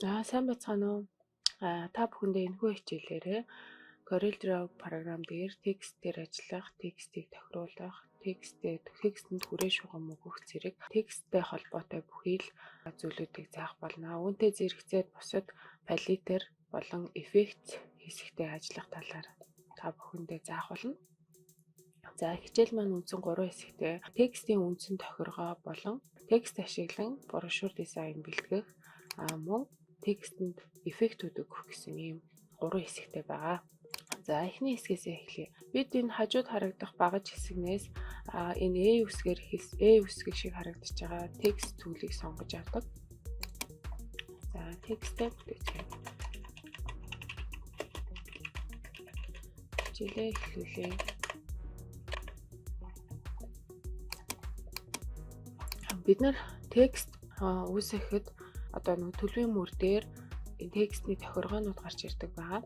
Сайн байцгаана уу? Та бүхэндээ энэхүү хичээлээрээ CorelDRAW програм дээр текстээр ажиллах, текстийг тохируулах, текстэнд хүрээ шугам өгөх зэрэг тексттэй холбоотой бүхий л зүйлүүдийг заах болно. Үүнтэй зэрэгцээд бусад палитер болон эффект хэсэгтэй ажиллах талаар та бүхэндээ заах болно. За хичээл маань үндсэн 3 хэсэгтэй. Текстийн үндсэн тохиргоо болон текст ашиглан брошюр дизайн бэлтгэх, мөн текстэнд эффектүүд өгөх гэсэн ийм 3 хэсэгтэй байгаа. За эхний хэсгээс эхлэе. Бид энэ хажууд харагдах багаж хэсэгнээс энэ A үсгийг шиг харагдаж байгаа текст зүйлийг сонгож авдаг. За текстээ бүтээцгээе. Хичээлээ эхлүүлье. Бид нар текст үүсгэхэд одоо нэг төлөвийн мөр дээр энэ текстний тохиргоонууд гарч ирдэг байгаа.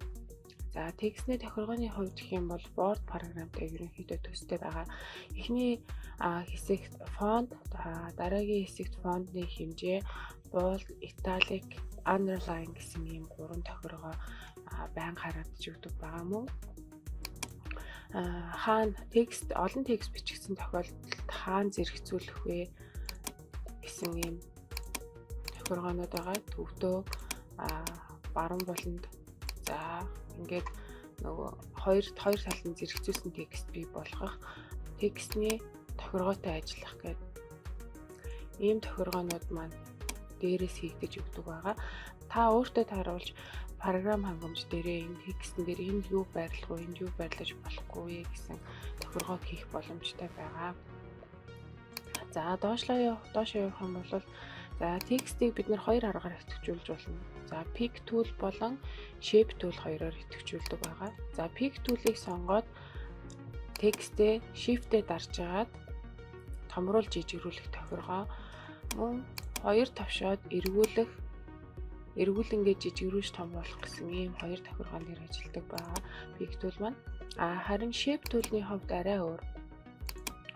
За текстний тохиргооны хувьд гэх юм бол Word програмтай ерөнхийдөө төстэй байгаа. Эхний хэсэгт фонт, дараагийн хэсэгт фонтны хэмжээ, bold, italic, underline гэсэн ийм 3 тохиргоо байнга харагдаж өгдөг байгаа мөн. Хаана олон текст бичигдсэн тохиолдолд хаана зэрэгцүүлэх вэ гэсэн ийм тохиргоонууд байгаа. Төвдөө баруун болонд за ингээд нөгөө хоёр талын зэрэгцүүлсэн текст бий болгох, текстний тохиргоотой ажиллах гэдэг ийм тохиргоонууд маань дээрээс хийгдэж өгдөг байгаа. Та өөртөө тааруулж програм хангамж дээрээ энэ текстэн дээр энд юу байрлах вэ, энд юу байрлаж болохгүй вэ гэсэн тохиргоо хийх боломжтой байгаа. За доош явах юм бол за текстийг бид нэр хоёр аргаар идэвхжүүлж болно. За pick tool болон shape tool хоёроор идэвхжүүлдэг байгаа. За pick tool-ыг сонгоод текстээ shift-ээ дарж агаад томруулж жижигрүүлэх тохиргоо мөн хоёр тавшаад эргүүлэнгээ жижигрүүлж томруулах гэсэн ийм хоёр тохиргоон дээр ажилладаг байгаа. Pick tool маань харин shape tool-ны хувьд арай өөр.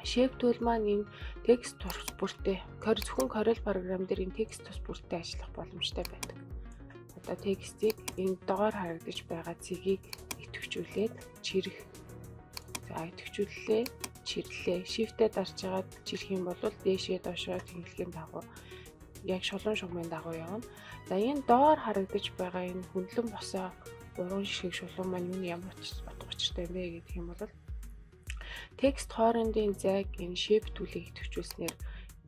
Shape tool маань энэ текст тус бүртээ зөвхөн Corel програм дээр энэ текст тус бүртээ ажиллах боломжтой байдаг. Одоо текстийг энэ доор харагдаж байгаа цэгийг идэвхжүүлээд чирэх. За идэвхжүүллээ, чирлээ. Shift-ээ дарж агаад чирэх юм бол дээшээ доошоо тэнхлэхийн дагуу яг шулуун шугамын дагуу явна. За энэ доор харагдаж байгаа энэ хөндлөн босоо уран шиг шулуун маань юуны ямар утгатай юм бэ гэх юм бол текст хоорондын зайг энэ shape tool-ийг идэвхжүүлснээр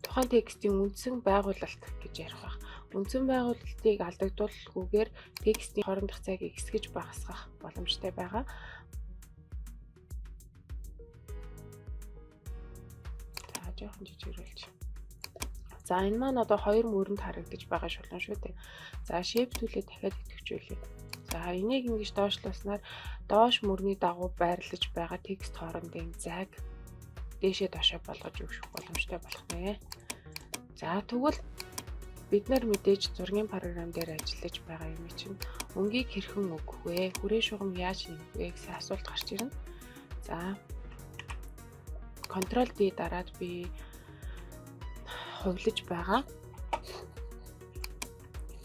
тухайн текстийн үндсэн байгуулалт гэж ярих байх. Үндсэн байгуулалтыг алдагдуулахгүйгээр текстийн хоорондох зайг ихсгэж багасгах боломжтой байгаа. За жоохон жижигрүүлж. За энэ маань одоо хоёр мөрөнд харагдаж байгаа шулуун шүү дээ. За shape tool-ийг дахиад идэвхжүүлье. За энийг ингэж доошлуулснаар доош мөрний дагуу байрлаж байгаа текст хоорондын зайг дээшээ доошоо болгож өгөх боломжтой болох нэ. За тэгвэл бид нар мэдээж зургийн програм дээр ажиллаж байгаа юм чинь өнгийг хэрхэн өгөх вэ? Хүрээ шугам яаж нэмэх вэ гэсэн асуулт гарч ирнэ. За Ctrl D дараад би хувлаж байгаа.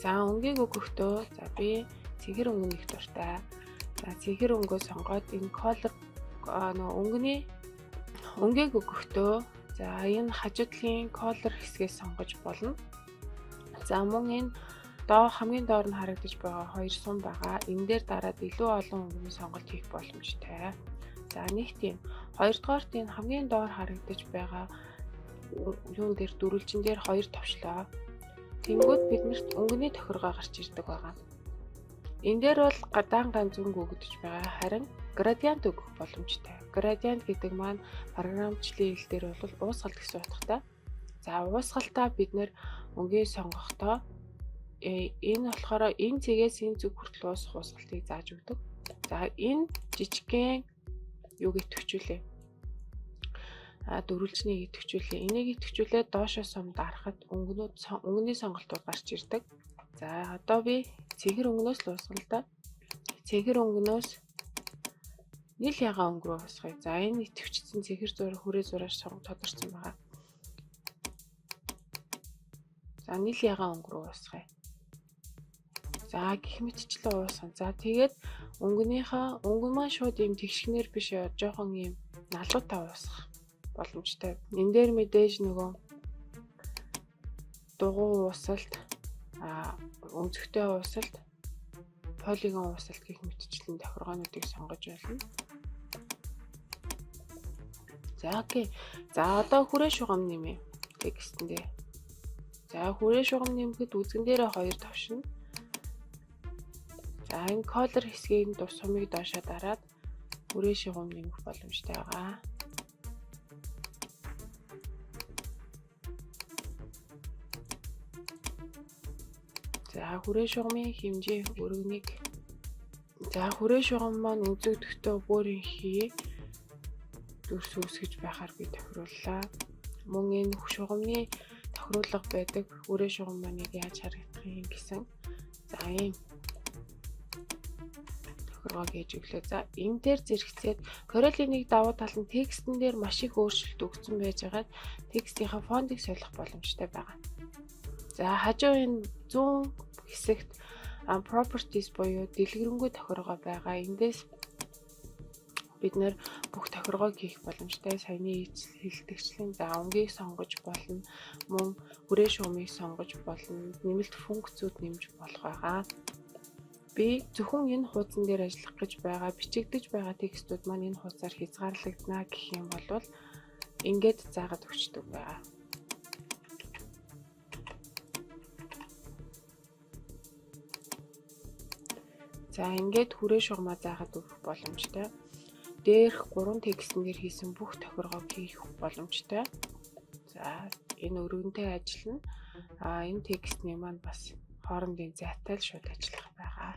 За өнгийг өгөхдөө за би цэгэр өнгө их дуртай. За цэгэр өнгөө сонгоод энэ color өнгийг өгөхдөө за энэ хажуудлын color хэсгээс сонгож болно. За мөн энэ хамгийн доор нь харагдаж байгаа хоёр сум байгаа. Энэ дээр дараад илүү олон өнгөний сонголт хийх боломжтой. За нэг тийм. Хоёрдугаарт энэ хамгийн доор харагдаж байгаа юун дээр дөрвөлжин дээр хоёр товчлоо. Тэнгүүд биднэрт өнгөний тохиргоо гарч ирдэг байгаа. Энэ дээр бол гадаан ганц өнгө өгдөж байгаа. Харин градиент өгөх боломжтой. Градиент гэдэг маань програмчлалын хэл дээр бол уусгал гэсэн утгатай. За уусгалтаа бид нэр өнгийг сонгохдоо энэ болохоор энэ цэгээс энэ зүг хүртэл уусгах уусгалтыг зааж өгдөг. За энэ жижигхэн юуг идэвхжүүлээ. Дөрвөлжнийг идэвхжүүлээ. Энийг идэвхжүүлээд доошоо сум дарахад өнгөний сонголтууд гарч ирдэг. За одоо би цэгэр өнгөнөөс л уусгана л да. Цэгэр өнгөнөөс нийл ягаан өнгө рүү уусгая. За энэ идэвхжсэн цэгэр зураг хүрээ зураач тодорсон байгаа. За нийл ягаан өнгө рүү уусгая. За гэх мэтчлэн уусгана. За тэгээд өнгө маань шууд ийм тэгшгнэр биш жоохон ийм налуутай уусгах боломжтой. Энэ дээр мэдээж нөгөө дугуй уусалт, өнцөгтэй уусалт, полигон уусалт гэх мэтчлэн тохиргоонуудыг сонгож болно. За окей. За одоо хүрээ шугам нэмье текстэндээ. За хүрээ шугам нэмэхэд үзгэн дээрээ 2 товшин. За энэ color хэсгийн сумыг доошоо дараад хүрээ шугам нэмэх боломжтой байгаа. За хүрээ шугамын хэмжээ өргөнийг. За хүрээ шугам маань үзэгдэхдээ бүрийн хий дүрс үүсгэж байхаар би тохирууллаа. Мөн энэ шугамны тохируулга байдаг хүрээ шугам мааныг яаж харагдах юм гэсэн. За ийм тохиргоо хийж өглөө. За энэ дээр зэрэгцээд Corel-ийн давуу тал нь текстэн дээр маш их өөрчлөлт өгсөн байж байгаад текстийнхаа фонтыг солих боломжтой байгаа. За хажуу энэ зүүн хэсэгт properties буюу дэлгэрэнгүй тохиргоо байгаа. Эндээс бид нэр бүх тохиргоог хийх боломжтой. Саяны хэлтгчлийн за өнгийг сонгож болно. Мөн хүрээ шугамыг сонгож болно. Нэмэлт функцүүд нэмж болох байгаа. Би зөвхөн энэ хуудсан дээр ажиллах гэж байгаа бичигдэж байгаа текстүүд маань энэ хуудасаар хязгаарлагдана гэх юм бол ингээд заагаад өгчдөг байгаа. За ингээд хүрээ шугамаа заагаад өгөх боломжтой. Дээрх 3 текстэн дээр хийсэн бүх тохиргоог хийх боломжтой. За энэ өргөнтэй ажиллана. Энэ текстний маань бас хоорондын зайтай л шууд ажиллах байгаа.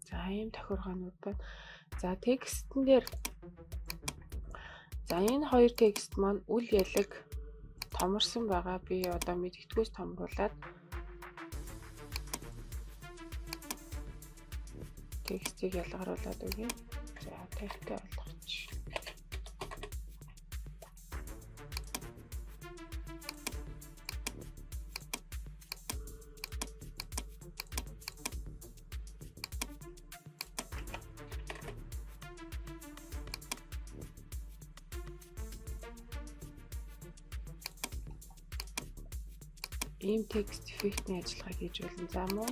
За ийм тохиргоонууд байна. За текстэн дээр за энэ 2 текст маань үл ялэг томорсон байгаа. Би одоо мэдгэдгүйс томруулад текстийг ялгаруулад өгье. За тайлтай болгоч. Ийм текст эффектний ажиллагааг хийж болно. За мөн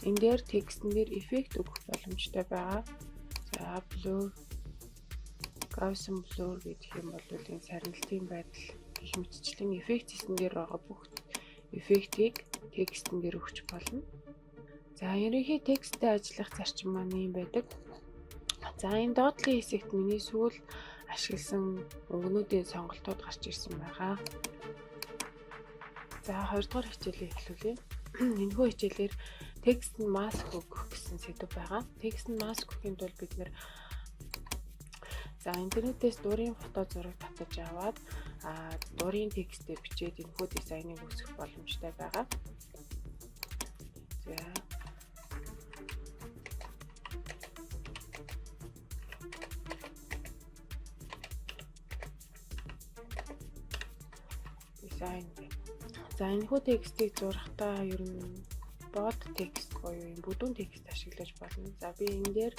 энэ дээр текстэн дээр эффект өгөх боломжтой байгаа. За blur, Gaussian blur гэдэг юм бол энэ сарнилтын байдал гэх мэтчлэн эффект хийсэн дээр байгаа бүх эффектийг текстэн дээр өгч болно. За ерөнхий тексттэй ажиллах зарчим маань юм байдаг. За энэ доотлын хэсэгт миний сүүл ашигласан өнгөнүүдийн сонголтууд гарч ирсэн байгаа. За 2 дугаар хичээлээ эхлүүлье. Энэхүү хичээлээр текст нь маск өгөх гэсэн сэдв байгаа. Текст нь маск өгөхийн тулд бид нэр за интернетээс дурын фото зураг татаж аваад дурын текстээ бичээд энэхүү дизайныг үүсгэх боломжтой байгаа. За дизайн. За энэхүү текстийг зурхтаа ер нь бод текст буюу энэ бүдүүн текст ашиглаж болно. За би энэ дээр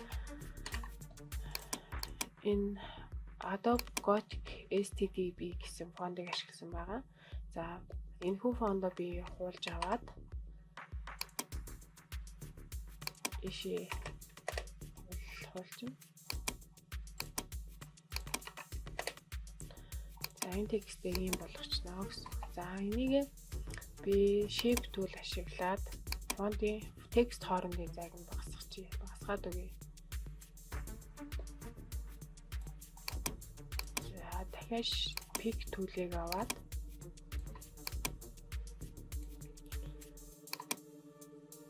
энэ Adobe Gothic STDB гэсэн фондыг ашигласан байгаа. За энэхүү фондоо би хуулж аваад ишээ хуулж. За энэ текстийг ийм болгочихноо гэсэн. За энийг би shape tool ашиглаад фонтын текст хоорондын зайг нь багасгаад өгье. За дахиад pick tool-ыг аваад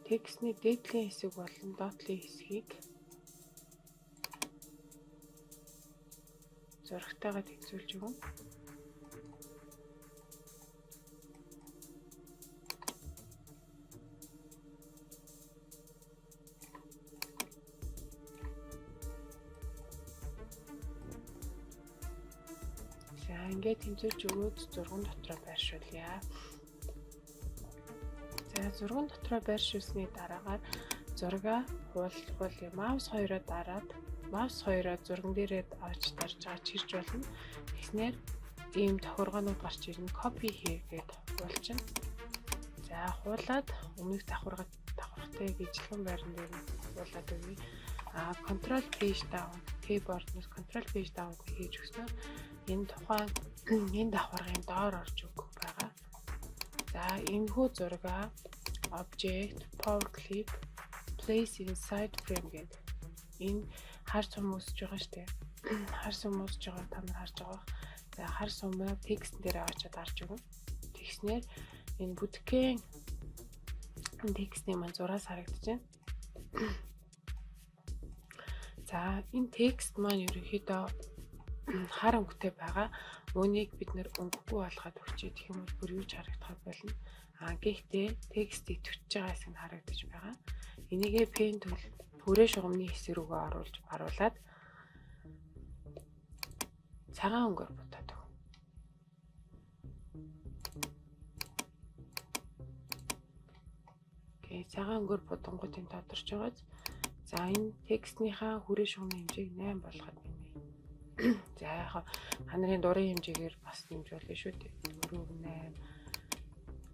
текстний дээдлийн хэсэг болон доотлын хэсгийг зурагтайгаа тэгзүүлж өгнө. Ингээд тэмцүүлж өгөөд зурган дотроо байршуулъя. За зурган дотроо байршуулсны дараагаар зургаа хууль маус 2-оо дараад маус 2-оо зурган дээрээ авч дарж байгаа чирж болно. Тэгснээр ийм тохиргоонууд гарч ирнэ. Copy here гэдэг хуулчин. За хуулаад өмнөх давхархтай ижилхэн байран дээр нь хуулаад өгье. Control page down keyboard-наас control page down хийж өгснөөр энэ тухайн энэ давхаргын доор орж өгөх байгаа. За энэхүү зургаа object power clip place inside frame гэдэг. Энэ хар сум үүсэж байгаа шүү дээ. Хар сум үүсэж байгаа та нар харж байгаа. За хар сумаа текст дээр аваачаад харж өгнө. Тэгснээр энэ бүтгэн текстний маань зураас харагдаж байна. За энэ текст маань ерөнхийдөө хар өнгөтэй байгаа. Үүнийг бид нэр өнгөгүй болгоод өгчээ гэх юм бол бүр юу ч харагдах болно. Гэхдээ текст итвэж байгаа хэсэг нь харагдаж байгаа. Энийгээ pen tool хүрээ шугамны хэсэг рүүгээ оруулаад цагаан өнгөөр бутаад өг. Цагаан өнгөөр будангууд энэ тодорч байгааз. За энэ текстнийхаа хүрээ шугамны хэмжээг 8 болгоод байна. За яг та нарын дурын хэмжээгээр бас нэмж болно шүү дээ. 4 8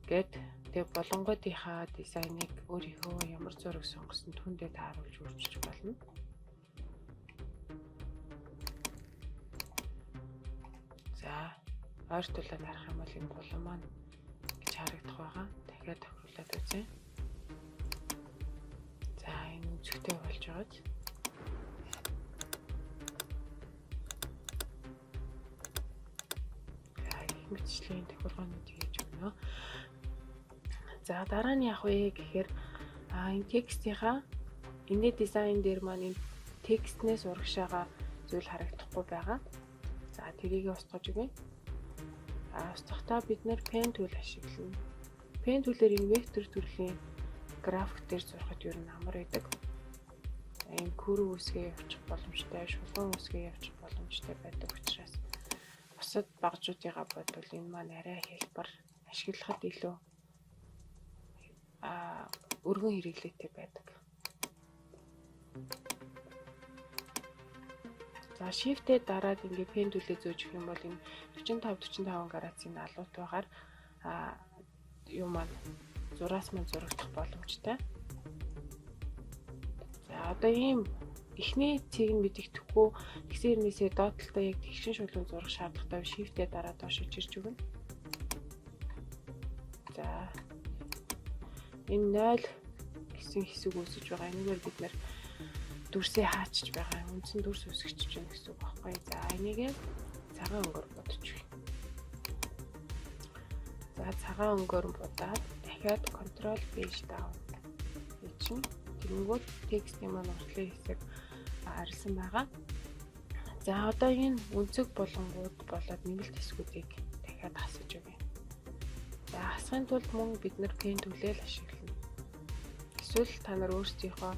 гэд тэг болонгуудынхаа дизайныг өөрийнхөө ямар зураг сонгосон түндээ тааруулж өөрчилж болно. За ойртуулаад харах юм бол энэ болон маань гэж харагдах байгаа. Дахиад тохируулаад үзье. За энэ үзэгтэй болж байгааз. Мэтчлийн тохиолгоонуудыг хийж өгнө. За дараа нь яах вэ гэхээр энэ текстийнхаа энэ дизайн дээр маань энэ текстнээс урагшаага зүйл харагдахгүй байгаа. За тэрийг устгаж өгье. Устгахдаа бид нэр pen tool ашиглана. Pen tool-ээр энэ вектор төрлийн график дээр зурхад ер нь амар байдаг. Энэ күрүү үсгээ явуучих боломжтой, шулуун үсгээ явуучих боломжтой байдаг учраас бусад багжуудыгаа бодвол энэ маань арай хэлбэр ашиглахад илүү өргөн хэрэглээтэй байдаг. За shift-тэй дараад ингээ pen tool-ээ зөөж өгөх юм бол энэ 45 градусын алуутайгаар юу маань зураас маань зурагдах боломжтой. За одоо ийм эхний цэгийг нь мэдэгдэхгүй тэгсэн хэрнээсээ доотлолтой яг тэгшин шулуун зурах шаардлагатай shift-тэй дараа доош чирч өгнө. За энэ 0 гэсэн хэсэг үүсэж байгаа. Энэгээр бид нэр дүрсээ хаачиж байгаа. Үндсэн дүрс үсгэж байна гэсэн үг байхгүй. За энийг цагаан өнгөөр бодчихъя. За цагаан өнгөөр будаад дахиад control page down хийчихнэ. Тэнгүүд текстийн маань уртлын хэсэг харсан байгаа. За одоо энэ үнцэг болонгууд болоод нэмэлт хэсгүүдийг дахиад хасаж өгье. За хасахын тулд мөн бид нэр pen tool-ийг ашиглана. Эсвэл та нар өөрсдийнхөө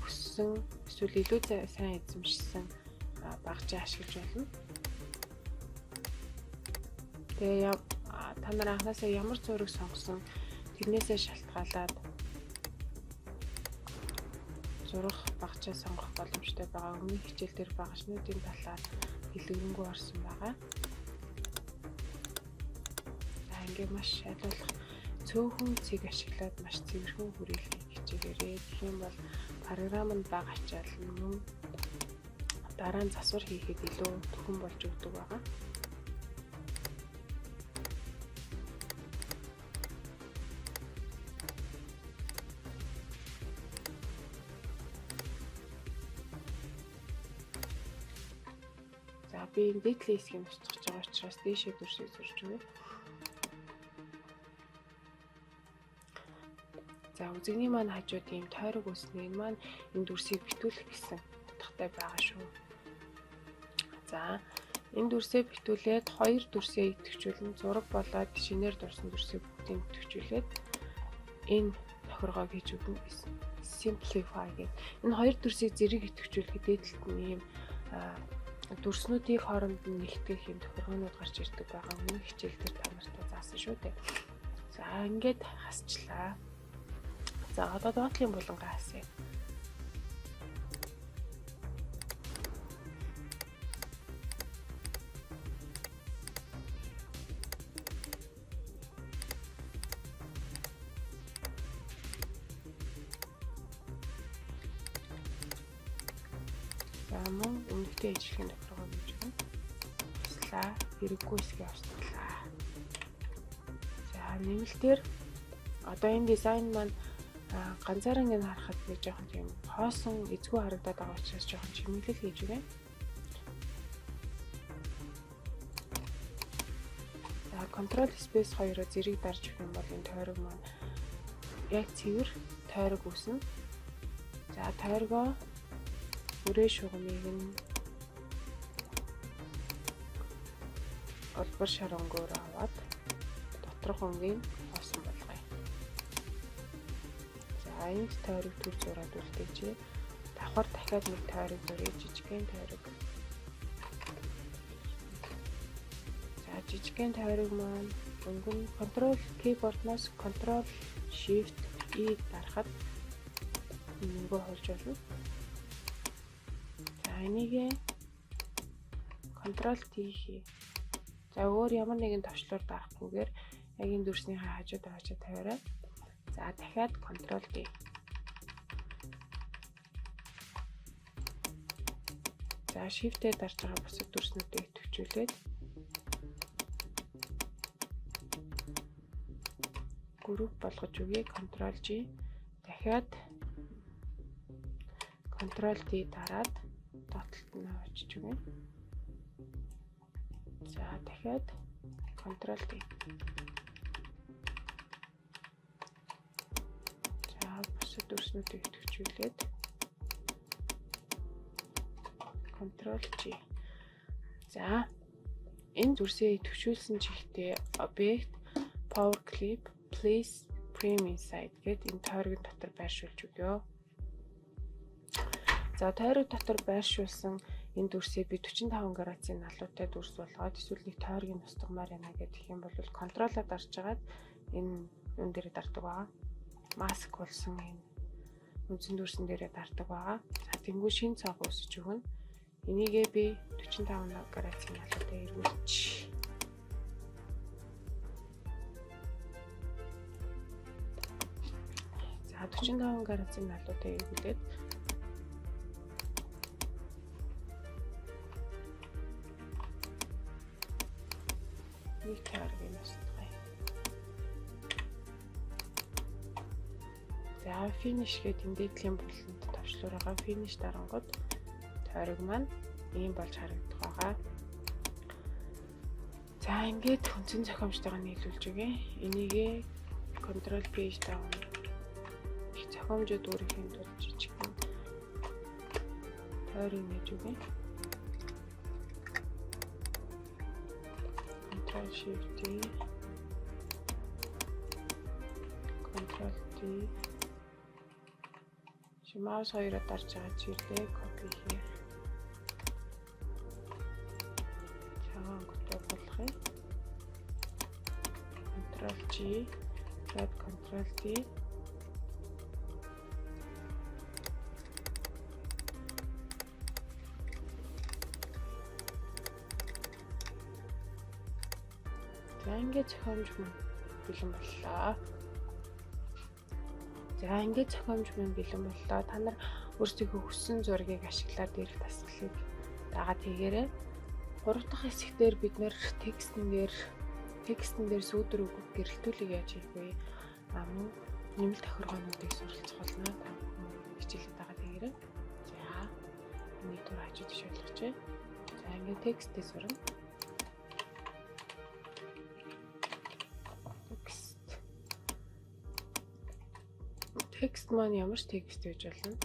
хүссэн эсвэл илүү сайн эзэмшсэн багжаа ашиглаж болно. Тэгээ та нар анхнаасаа ямар зураг сонгосон тэрнээсээ шалтгаалаад зурах багжаа сонгох боломжтой байгаа. Өмнөх хичээл дээр багшнуудын талаар дэлгэрэнгүй орсон байгаа. За ингээ маш шалгуулах цөөхөн цэг ашиглаад маш цэвэрхэн хүрээлхийг хичээгээрэй. Тэгэх юм бол програмд бага ачаал юм дараа нь засвар хийхэд илүү төхөн болж өгдөг байгаа. За би энэ detail хэсгийг устгах байгаа учраас дээшээ дүрсийг зурж өгье. За үзэгний маань хажууд ийм тойрог үснэ. Энэ маань энэ дүрсийг битүүлэх гэсэн утгатай байгаа шүү. За энэ дүрсээ битүүлээд хоёр дүрсээ идэвхжүүлэн зураг болоод шинээр дурсан дүрсээ бүгдийг идэвхжүүлээд энэ тохиргоог хийж өгнө гэсэн. Simplify гэдэг. Энэ хоёр дүрсийг зэрэг идэвхжүүлэхэд дээдлэлт нь ийм дүрснүүдийн хооронд нь нэгтгэх юм тохиргоонууд гарч ирдэг байгаа. Өмнөх хичээл дээр та нартай заасан шүү дээ. За ингээд хасчлаа. За одоо доотлын булангаа хасъя. Мөн өмнөдөө ижлэхэн тохиргоо гэж байна. Туслаа. Хэрэггүй хэсгээ устгалаа. За нэмэлтээр одоо энэ дизайн маань ганцаараа ингэ харахад нэг жоохон тийм хоосон эзгүй харагдаад байгаа учраас жоохон чимэглэл хийж байна. За control space 2-оор зэрэг дарж өгөх юм бол энэ тойрог маань яг цэвэр тойрог үүснэ. За тойргоо үрээ шугамыг нь олбор шарангуур аваад доторх өнгийн хоосон болгоё. За энд тойрог төр зураад үлдээжээ. Давхар дахиад нэг тойрог зуръя, жижигхэн тойрог. За жижигхэн тойрог маань өнгөн control keyboard-наас control shift E дарахад өнгөө холж болно. За энийг control T хий. За өөр ямар нэгэн товчлуур дарахгүйгээр яг энэ дүрснийхээ хажууд аваачаа тавиарай. За дахиад control D. За shift-ээр дарж байгаа бусад дүрснүүдийг төвчүүлээд групп болгож өгье. Control G. Дахиад control D дараад доотлолт нь авчиж өгье. За дахиад control D. За бусад дүрснүүдийг төвчүүлээд control G. За энэ дүрсээ төвчүүлсэн чихтэй object power clip place frame inside гэдэг энэ тойрог дотор байршуулж өгье. За тойрог дотор байршуулсан энэ дүрсээ би 45 градусын налуутай дүрс болгоод эсвэл нэг тойргийн устгамаар байна гэдэг юм бол контролоо дарж агаад энэ юун дээр дардаг байгаа. Маск болсон энэ үндсэн дүрсэн дээрээ дардаг байгаа. За тэнгуү шин цог өсөж өгнө. Энийгээ би 45 градусын налуутай эргүүлчих. За 45 градусын налуутай эргүүлээд нэг тойргийн устгая. За finish гэдэг тэмдэглэлийн буланд товчлуураа finish дарангууд тойрог маань ийм болж харагдах байгаа. За ингээд хүнсэн зохиомжтойгоо нийлүүлж өгье. Энийгээ control page down. Их зохиомжууд өөрөхийн тулд жижигхэн тойрог нээж өгье. Control shift D. Control D. Mouse хоёроо дарж байгаа чиглэлээ copy here. Цагаан готоо болгоё. Control G, Control D. За ингээд зохиомж бэлэн боллоо. За ингээд зохиомж бэлэн боллоо. Та нар өөрсдийнхөө хүссэн зургийг ашиглаад ирэх дасгалыг дагаад хийгээрэй. 3 дахь хэсэгтэр бид нэр текстэн дээр сүүдэр үгэг гэрэлтүүлэг яаж хийх вэ? Мөн нэмэлт тохиргоонуудыг суралцах болно. Та хичээлээ дагаад хийгээрэй. За энийг түр хажууд шалгаж байна. За ингээд текстээ сурна. Текст маань ямар ч текст байж болно.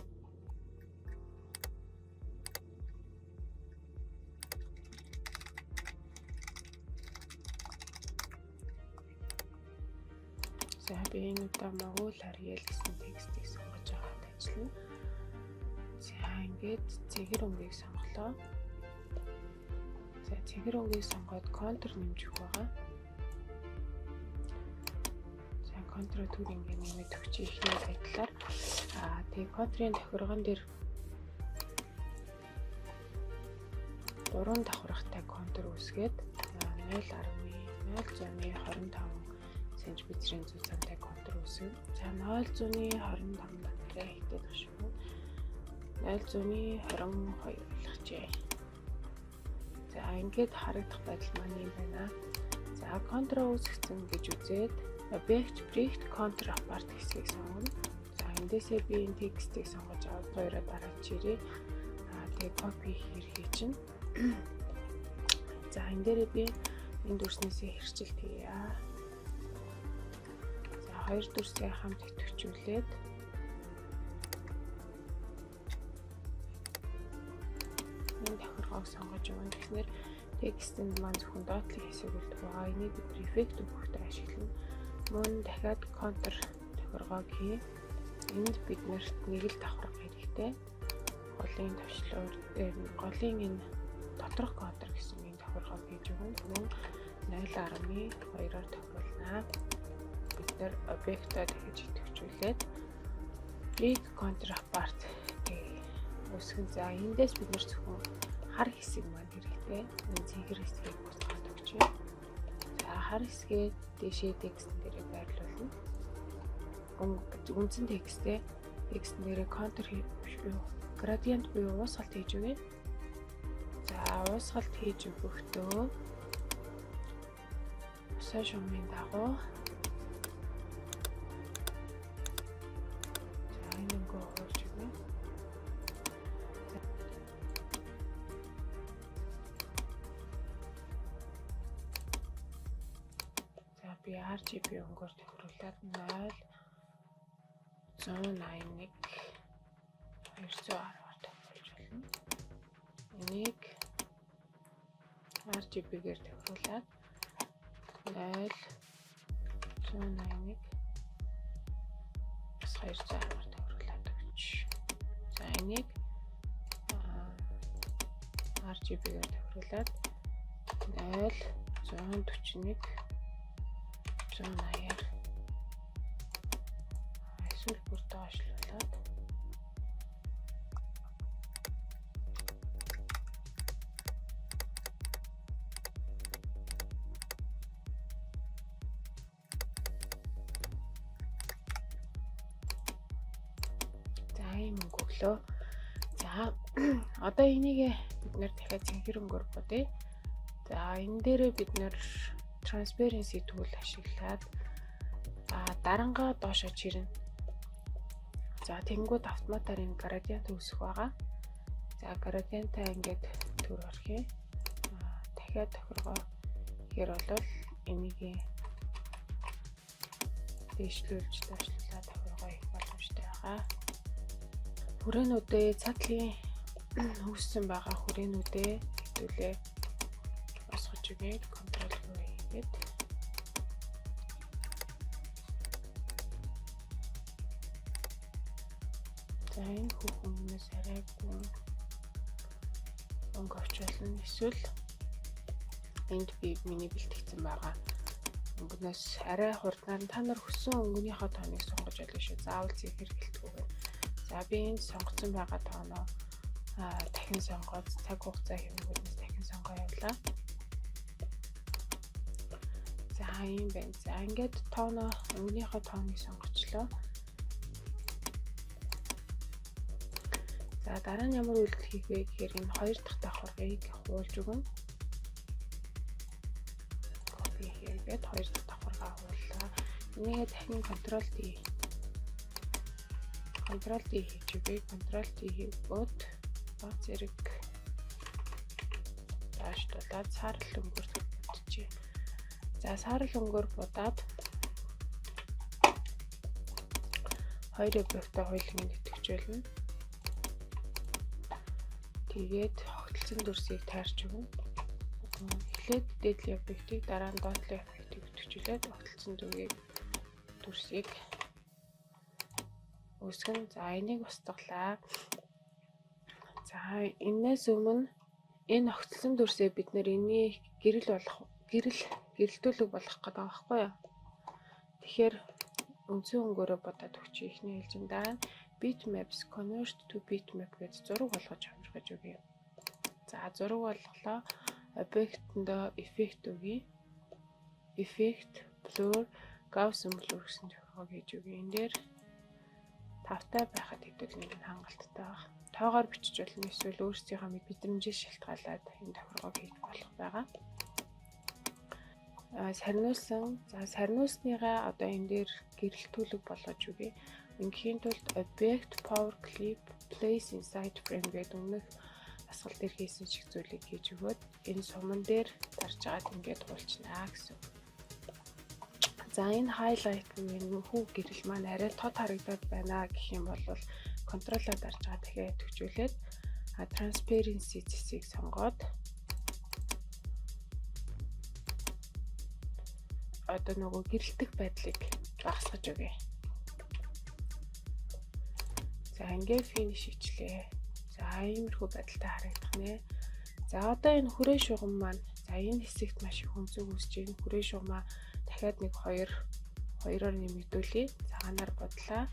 За би энэ удаа Монгол Arial гэсэн текстийг сонгож аваад ажиллана. За ингээд цэгэр өнгийг сонголоо. За цэгэр өнгийг сонгоод контур нэмжих байгаа. За контра төрийн нэмээд өгч ихний байдлаар тэгээ контрын тохиргон дээр 3 давхрахтай контур үүсгээд 0.025 см-ийн зузаантай контур үүсгэн. За 0.125 нэрээ хитээд багш шүү. 0.122 болгочээ. За ингээд харагдах байдал маань юм байна. За контра үүсгэсэн гэж үзээд объект bricht контра апарт хэсгийг сонгоно. За эндээсээ би энэ текстийг сонгож аваад хоёроо дараач ирээ. Тэгээ копи хийж чинь. За энэ дээрээ би энэ дүрснээсээ хэрчилт хийе. За хоёр дүрсээ хамт идэвхжүүлээд энэ тохиргоог сонгож өгнө. Тэгэхээр текстэнд маань зөвхөн доотлын хэсэг үлдэх байгаа. Энийг prefect өгөхдөө ашиглана. Мөн дахиад контр тохиргоог хий. Энд бид нарт нэг л давхрах хэрэгтэй. Голын төвчлөөр голын энэ доторх контр гэсэн энэ тохиргоог хийж өгнө. Мөн 0.2-оор тохируулнаа. Бид нар объектод хийж идэвхжүүлээд bricht контр апарт үүсгэн. За эндээс бид нар зөвхөн хар хэсэг маань хэрэгтэй. Энэ цэгэр хэсгийг босгоод өгчээ. За хар хэсгээ дэшээ текст дээрээ байрлуулна. Үндсэн текстээ текст дээрээ контур градиент буюу уусгалт хийж өгье. За уусгалт хийж өгөхдөө усаа шумын дагуу за энэ ингээ хуурж өгье. За би RGB өнгөөр тохируулаад 0.181 210-аар тохируулж болно. Энийг RGB-гээр тохируулаад 0.181 бас 210-аар тохируулаад өгч. За энийг RGB-гээр тохируулаад 0.141 180-аар эсвэл бүр доошлуулад өглөө. За одоо энийг бид нэр дахиад цэнхэр өнгөөр бодъё. За энэ дээрээ бид нэр transparency tool ашиглаад дарангаа доошоо чирнэ. За тэнгууд автоматар энэ gradient үүсэх байгаа. За gradient-аа ингээд төр орхив. Дахиад тохиргоо хэр болвол энийг дэвшлүүлж доошлуулаад тохиргоо их боломжтой байгаа. Хүрээнүүдээ цаатлын үүссэн байгаа хүрээнүүдээ хэвлээ босгож өгье. Контрол хийгээд за энэ хүүхнээс арайгүй өнгө авч болно. Эсвэл энд би миний бэлтгэсэн байгаа өнгөнөөс арай хурднаар та нар хүссэн өнгөнийхөө тооныг сонгож байлаа шүү. Заавал зэхэр гэлтгүүгээр. За би энд сонгоцсон байгаа тооноо дахин сонгоод цаг хугацаа хэмжүүлнээс дахин сонгоо явуулаа. За ийм байна. За ингээд тооноо өнгөнийхөө тооныг сонгочлоо. За дараа нь ямар үйлдэл хийх вэ гэхээр энэ хоёр дахь давхаргыг хуулж өгнө. Копи хийгээд хоёр дахь давхаргаа хууллаа. Энийг дахин контрол D хийж өгье. Контрол D хийгүүд бац зэрэг даашлуулаад саарл өнгөөр бодчихъя. За саарл өнгөөр будаад хоёр объектаа хоёуланг идэвхжүүлнэ. Тэгээд хогтолцсон дүрсийг таарч өгнө. Эхлээд дээдлийн объектыг дараа нь доотлын объектыг идэвхжүүлээд хогтолцсон дүрсийг үүсгэн. За энийг устгалаа. За энээс өмнө энэ огтлсон дүрсээ бид нэр энийг гэрэлтүүлэг болгох гэдэг байгаа байхгүй юу? Тэгэхээр үндсэн өнгөөрөө бодоод өгч ихний хэлжин дараа bitmaps convert to bitmap гэж зураг болгож хамжиж өгье. За зураг болголоо. Объектэндээ effect өгье. Effect blur Gaussian blur гэсэн тохиолгоо хийж өгье. Энэ дээр тавтай байхад хэдүүл нэг нь хангалттай байна. Тоогоор бичиж болно. Эсвэл өөрсдийнхөө мэдрэмжээс шалтгаалаад энэ тохиолгоо хийж болох байгаа. Сарниулсныгаа одоо энэ дээр гэрэлтүүлэг болгож өгье. Ингээхийн тулд object power clip place inside frame гэдэг өмнөх асгал дээр хийсэн шиг зүйлийг хийж өгөөд энэ суман дээр дарж агаад ингээд хуулчнаа гэсэн. За энэ highlight нь хүү гэрэл маань арай тод харагдаад байна гэх юм бол контролоор дарж байгаа дахиад төвчүүлээд transparency зэсийг сонгоод одоо нөгөө гэрэлтэх байдлыг багасгаж өгье. За ингээд finish хийчлээ. За иймэрхүү байдалтай харагдах нэ. За одоо энэ хүрээ шугам маань за энэ хэсэгт маш их өнцөг үүсэж байна. Хүрээ шугамаа дахиад нэг хоёроор нэмэгдүүлье. Цагаанаар бодлаа.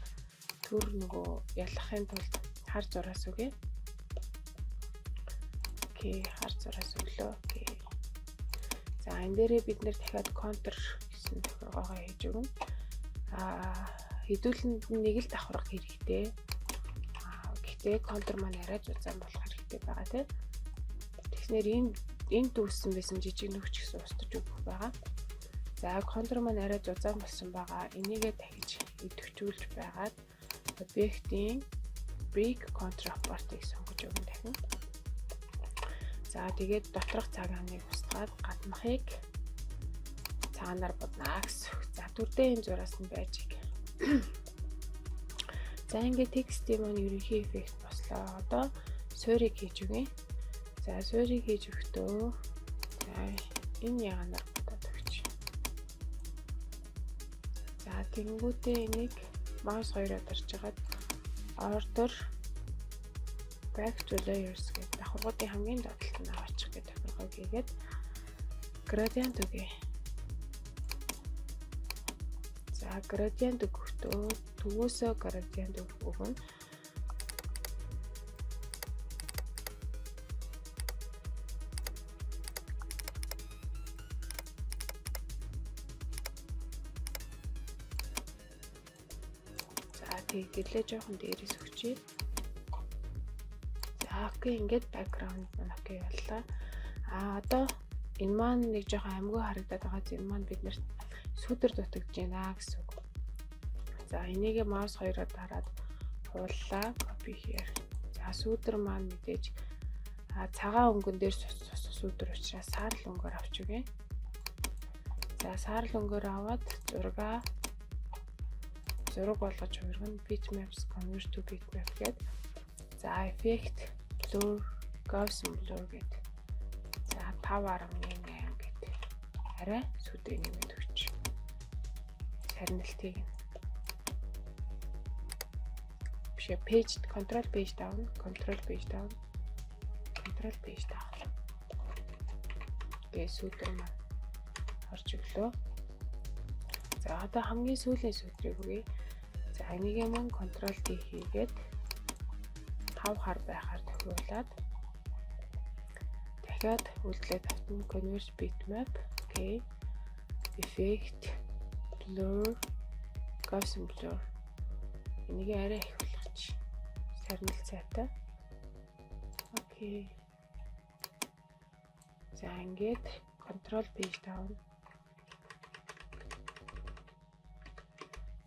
Төр нөгөө ялахын тулд хар зураас өгье. Окей, хар зураас өглөө. Окей. За энэ дээрээ бид нэр дахиад контур гэсэн тохиолгоо хийж өгнө. Хэдүүлэнд нэг л давхарах хэрэгтэй. Гэхдээ контур маань арай зузаан болох хэрэгтэй байгаа тийм. Тэгэхээр энэ дүүссэн байсан жижиг нөхч гэсэн устж өгөх байгаа. За контур маань арай зузаан болсон байгаа. Энийгээ дахиж идэвхжүүлж байгаад объектийн break contour property-г сонгож өгнө дахин. За тэгээд доторх цагааныг устгаад гаднахыг цагаанаар боднаа гэсэн. За түрдээ энэ зураас нь байж иг. За ингээд текстийн маань ерөнхий эффект бослоо. Одоо суурийг хийж өгье. За суурийг хийж өгтөө. За энэ яганаар бодоод өгч. За тэнгүүтээ энийг маус хоёроо дарж хагаад order back to layers гэдэг давхаргуудын хамгийн доотлолт нь аваачих гэдэг тохиолгоо хийгээд gradient өгье. За gradient өгөхдөө төвөөсөө gradient өгнө. За тэгэлээ жоохон дээрээс өгчээ. За окей, ингээд background маань окей боллоо. Одоо энэ маань нэг жоохон амьгүй харагдаад байгаа зүйл маань биднэрт сүдэр дутагдж байна гэсэн үг. За энийгээ маус хоёроо дараад хууллаа, copy here. За сүдэр маань мэдээж цагаан өнгөн дээр сүдэр учраас саарл өнгөөр авч өгье. За саарл өнгөөр аваад зураг болгож хувиргана. Bitmaps convert to bitmap гэдэг. За effect blur Gaussian blur гэдэг. За 5.8 гэдэг. Арай сүдээ нэмээд өгч. Сарнилтыг бишээ page control page down. Гээ сүдэр маань орж өглөө. За одоо хамгийн сүүлийн сүдрийг өгье. За энийгээ маань control D хийгээд 5 хар байхаар тохируулаад дахиад үйлдэлээд автан convert bitmap. Окей. Effect blur Gaussian blur. Энийгээ арай их болгоч. Сарнил цайтай. Окей. За ингээд control page down.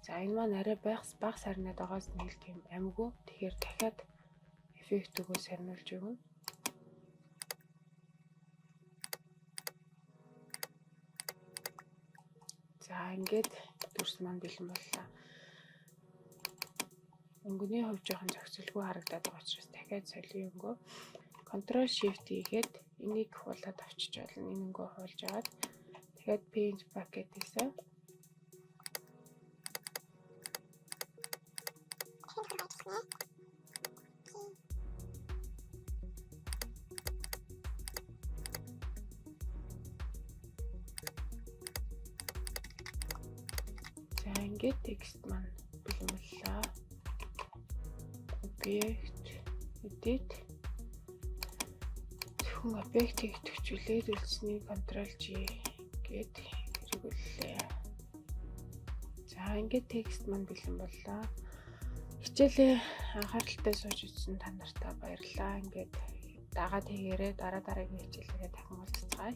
За энэ маань арай бага сарнаад байгаас нэг тийм амгүй. Тэгэхээр дахиад эффект өгөө сарниулж өгнө. За ингээд дүрс маань бэлэн боллоо. Өнгөний хувь жоохон зохицолгүй харагдаад байгаа учраас дахиад солио өнгөө. Ctrl Shift хийгээд энийг хуулаад авчиж болно. Энэ өнгөө хуулж агаад дахиад paint bucket-ээсээ За ингээд текст маань бэлэн боллоо. Объект edit зөвхөн объектыг төвчүүлээд үлдсэнийг Ctrl G гээд хэрэглээ. За ингээд текст маань бэлэн боллоо. Хичээлээ анхааралтай сууж үзсэн та нартай баярлалаа. Ингээд дагаад хийгээрэй. Дараагийн хичээлээрээ дахин уулзцгаая.